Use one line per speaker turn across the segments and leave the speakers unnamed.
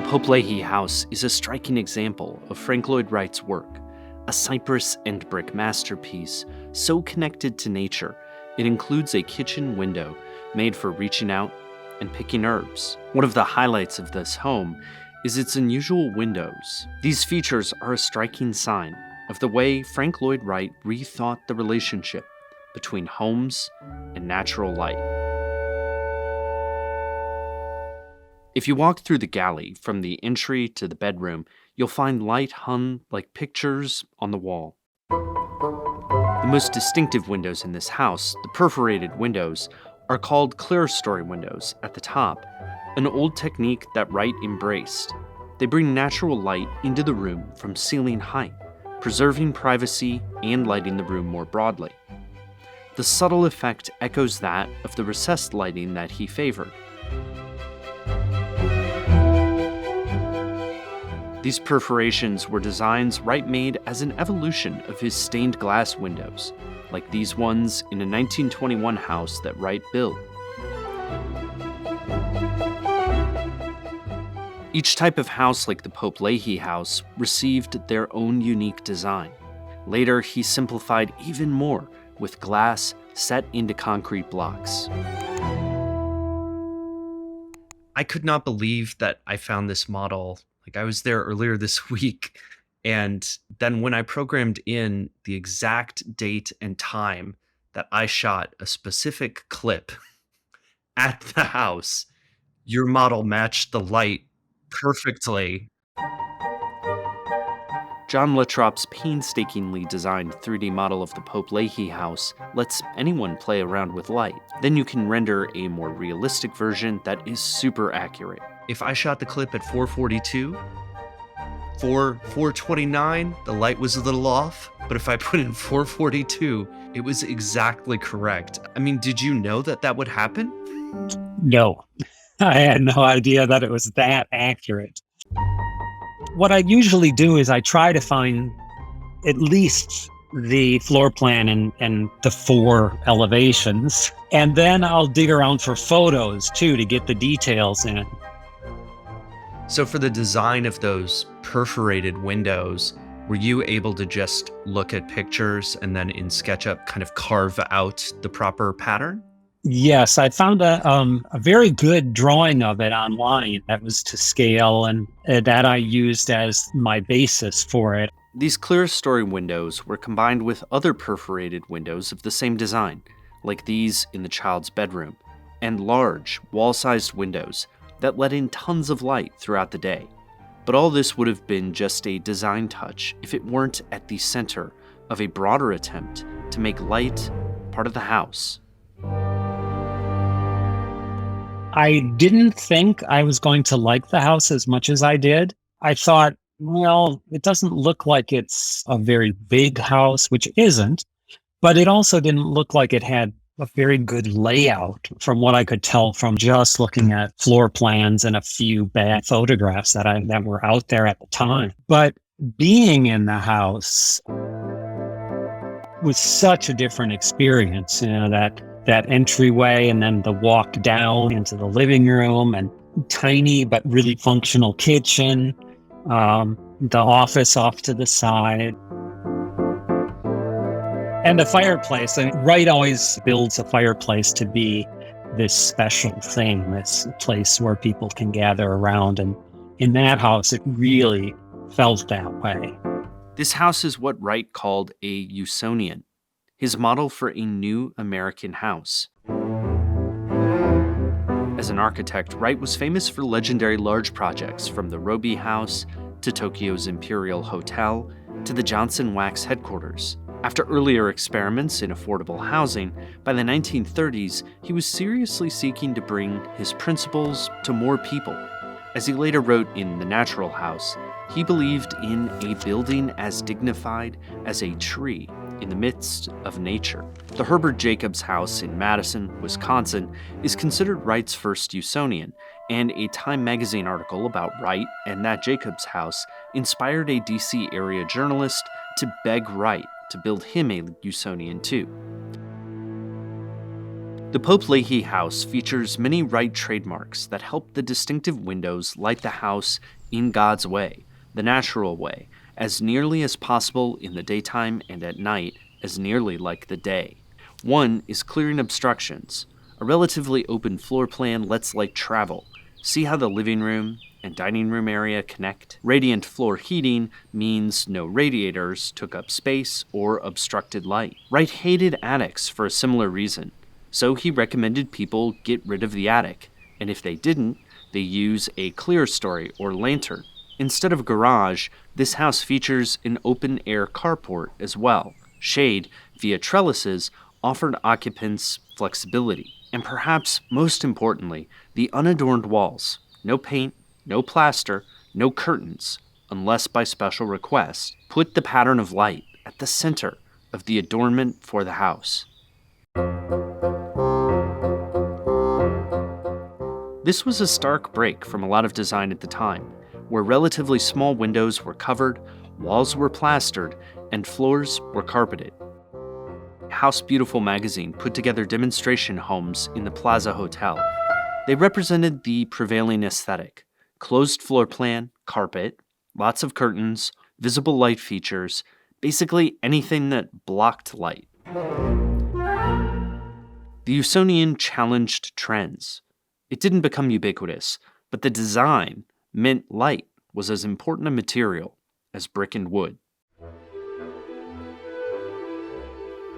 The Pope-Leighey House is a striking example of Frank Lloyd Wright's work, a cypress and brick masterpiece so connected to nature it includes a kitchen window made for reaching out and picking herbs. One of the highlights of this home is its unusual windows. These features are a striking sign of the way Frank Lloyd Wright rethought the relationship between homes and natural light. If you walk through the galley from the entry to the bedroom, you'll find light hung like pictures on the wall. The most distinctive windows in this house, the perforated windows, are called clerestory windows at the top, an old technique that Wright embraced. They bring natural light into the room from ceiling height, preserving privacy and lighting the room more broadly. The subtle effect echoes that of the recessed lighting that he favored. These perforations were designs Wright made as an evolution of his stained glass windows, like these ones in a 1921 house that Wright built. Each type of house, like the Pope-Leighey House, received their own unique design. Later, he simplified even more with glass set into concrete blocks. I could not believe that I found this model. I was there earlier this week, and then when I programmed in the exact date and time that I shot a specific clip at the house, your model matched the light perfectly. John Latrobe's painstakingly designed 3D model of the Pope-Leighey House lets anyone play around with light. Then you can render a more realistic version that is super accurate. If I shot the clip at 442, for 429, the light was a little off, but if I put in 442, it was exactly correct. I mean, did you know that that would happen?
No, I had no idea that it was that accurate. What I usually do is I try to find at least the floor plan and the 4 elevations, and then I'll dig around for photos too to get the details in.
So for the design of those perforated windows, were you able to just look at pictures and then in SketchUp kind of carve out the proper pattern?
Yes, I found a very good drawing of it online that was to scale, and that I used as my basis for it.
These clerestory windows were combined with other perforated windows of the same design, like these in the child's bedroom, and large, wall-sized windows that let in tons of light throughout the day. But all this would have been just a design touch if it weren't at the center of a broader attempt to make light part of the house.
I didn't think I was going to like the house as much as I did. I thought, well, it doesn't look like it's a very big house, which it isn't, but it also didn't look like it had a very good layout from what I could tell from just looking at floor plans and a few bad photographs that were out there at the time. But being in the house was such a different experience, that entryway and then the walk down into the living room and tiny but really functional kitchen, the office off to the side. And the fireplace. Wright always builds a fireplace to be this special thing, this place where people can gather around. And in that house, it really felt that way.
This house is what Wright called a Usonian, his model for a new American house. As an architect, Wright was famous for legendary large projects, from the Roby House to Tokyo's Imperial Hotel to the Johnson Wax headquarters. After earlier experiments in affordable housing, by the 1930s, he was seriously seeking to bring his principles to more people. As he later wrote in The Natural House, he believed in a building as dignified as a tree in the midst of nature. The Herbert Jacobs House in Madison, Wisconsin, is considered Wright's first Usonian, and a Time magazine article about Wright and that Jacobs house inspired a DC area journalist to beg Wright to build him a Usonian too. The Pope-Leighey House features many Wright trademarks that help the distinctive windows light the house in God's way, the natural way, as nearly as possible in the daytime and at night as nearly like the day. One is clearing obstructions. A relatively open floor plan lets light travel. See how the living room and dining room area connect? Radiant floor heating means no radiators took up space or obstructed light. Wright hated attics for a similar reason, so he recommended people get rid of the attic, and if they didn't, they use a clerestory or lantern. Instead of a garage, this house features an open-air carport as well. Shade, via trellises, offered occupants flexibility. And perhaps most importantly, the unadorned walls. No paint, no plaster, no curtains, unless by special request, put the pattern of light at the center of the adornment for the house. This was a stark break from a lot of design at the time, where relatively small windows were covered, walls were plastered, and floors were carpeted. House Beautiful magazine put together demonstration homes in the Plaza Hotel. They represented the prevailing aesthetic: closed floor plan, carpet, lots of curtains, visible light features, basically anything that blocked light. The Usonian challenged trends. It didn't become ubiquitous, but the design meant light was as important a material as brick and wood.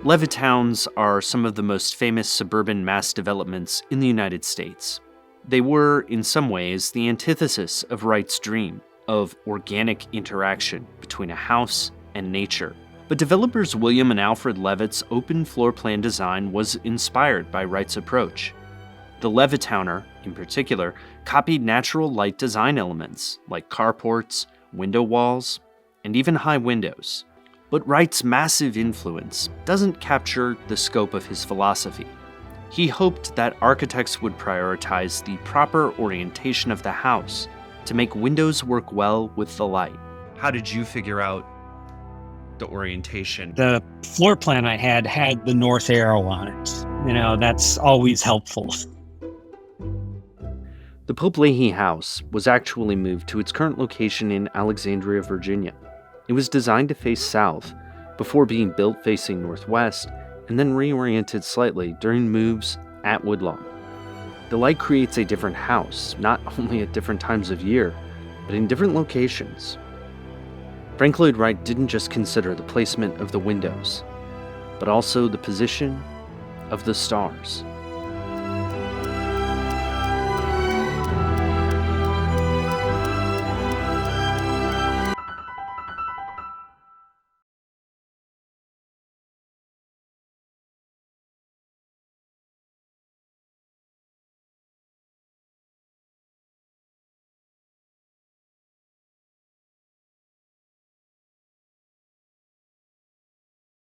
Levittowns are some of the most famous suburban mass developments in the United States. They were, in some ways, the antithesis of Wright's dream of organic interaction between a house and nature. But developers William and Alfred Levitt's open floor plan design was inspired by Wright's approach. The Levittowner, in particular, copied natural light design elements like carports, window walls, and even high windows. But Wright's massive influence doesn't capture the scope of his philosophy. He hoped that architects would prioritize the proper orientation of the house to make windows work well with the light. How did you figure out the orientation?
The floor plan I had the north arrow on it. That's always helpful.
The Pope-Leighey House was actually moved to its current location in Alexandria, Virginia. It was designed to face south before being built facing northwest and then reoriented slightly during moves at Woodlawn. The light creates a different house, not only at different times of year, but in different locations. Frank Lloyd Wright didn't just consider the placement of the windows, but also the position of the stars.